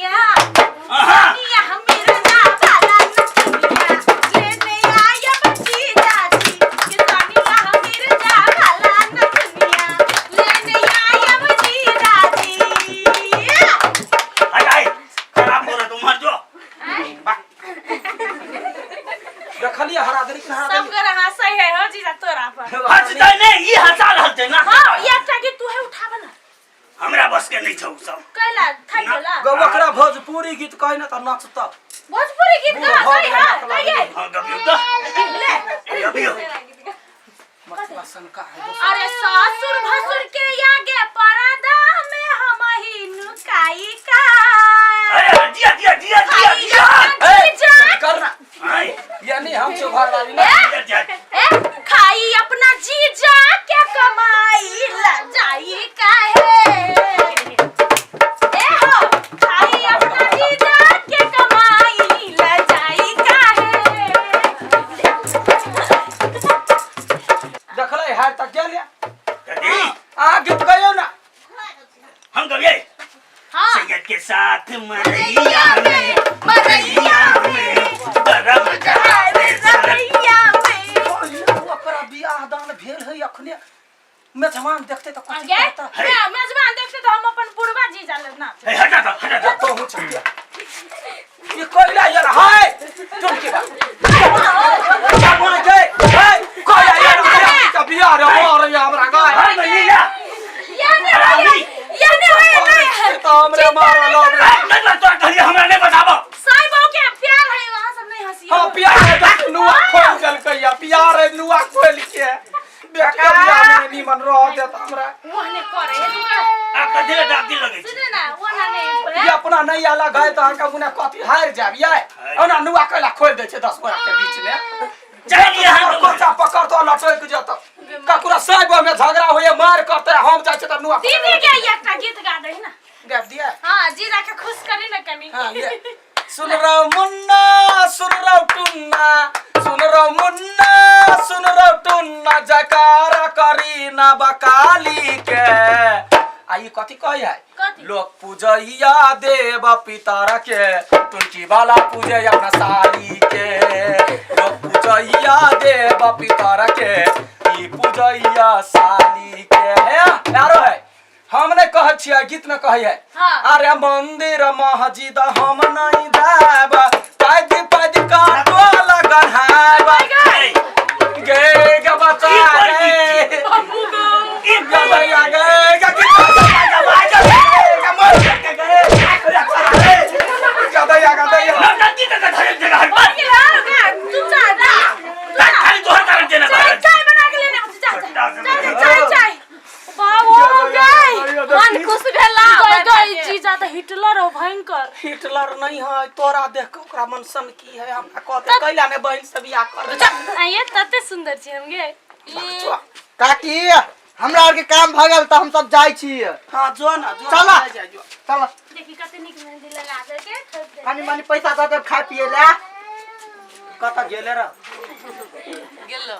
सोनिया सोनिया मेरा नाम काला नथुनिया लेने आया बच्ची जाती कि सोनिया मेरा नाम काला नथुनिया लेने आया बच्ची जाती हाय खराब हो रहा तुम मर जो देखलिए हरा देरी के हरा सब कर हंसै है हो जीजा तोरा पर हंसते नहीं ई हंसा रहते ना हां एकटा के तू है उठाव ना हमरा बस के नहीं छौ सब कैला थाक गेला गवकरा भोजपुरी गीत कहि ना त नाचत भोजपुरी गीत गा सही है कहिए हां गबियो तो ले गबियो मतलब शंका है अरे ससुर भसुर के आगे पर्दा में हम ही नुकाई का अरे दिया दिया दिया दिया दिया करना हाय यानी हम से घर वाली ना खाई अपना जीजा के कमाई ल जाई काहे ए हो खाई अपना जीजा के कमाई ल जाई काहे देखले हार तक गेल कदी आ गीत गयो ना हम गबिए हां सैयद के साथ मरैया में बड़ा मजा आवे रैया में ओकरा बियाह दान भेल है अखने मेहमान देखते तो कुछ आगे कहता मेजबान देखते तो हम अपन बुढ़वा जीजा ले ना हटा दो तो हो चल गया ये कोयला यार हाय तुम के बात बोल गए हाय कोयला यार का बियाह रे और हमरा गाय हाय भैया यानी होए नहीं तो हमरे मारा लो नहीं तो कहिए हमरा नहीं बताबो साईं बाबू के प्यार है वहां सब नहीं हंसी हां प्यार है नुआ खोल गल कहिया प्यार है नुआ खोल के बेटा बियाह में निमन रह देत हमरा ओहने करे आप कथि ले डांती लगे छी सुने ना ओना नहीं ये अपना नहीं आला गाय तो हमका मुने कथि हार जाब ये ओना नुआ कइला खोल दे छे 10 गोरा के बीच में चलिए हम कोचा पकड़ तो लटक जत ककुरा साइब में झगड़ा होए मार करते हम जाय छे त नुआ दीदी के एकटा गीत गा दे ना गाब दिया हां जीजा के खुश करी ना कनी हां ये सुन रो मुन्ना सुन रो टुन्ना सुन रो मुन्ना सुन रो टुन्ना जकारा करी ना बकाली के आई कथि कहि है लोग पूजैया देव पितर के तुलसी वाला पूजे अपना साली के लोग पूजैया देव पितर के ई पूजैया साली के है यारो है हम नहीं कह छिया गीत में कही है हाँ। अरे मंदिर मस्जिद हम नहीं जाब पैदी पैदी का तो लगन है गे गे बच्चा गे बाबू गो गे भैया गे गे डांती का धरे जगह है और के लाओ गा तुम चाहता खाली तोहर कारण देना चाय बना के लेने चाय बाबू गई मन खुश भेला गई जीजा त हिटलर हो भयंकर हिटलर नहीं है तोरा देख के ओकरा मन सन की है हमरा कहते कैला ने बहन से बियाह कर आइए तते सुंदर छी हम गे काकी हमरा और के काम भगल त हम सब जाय छी हां जो ना जो चला। जा जो चल देखी कते निक मेहंदी लगा दे के पानी मानी पैसा दे खाए पिए ले कत गेले रे गेलो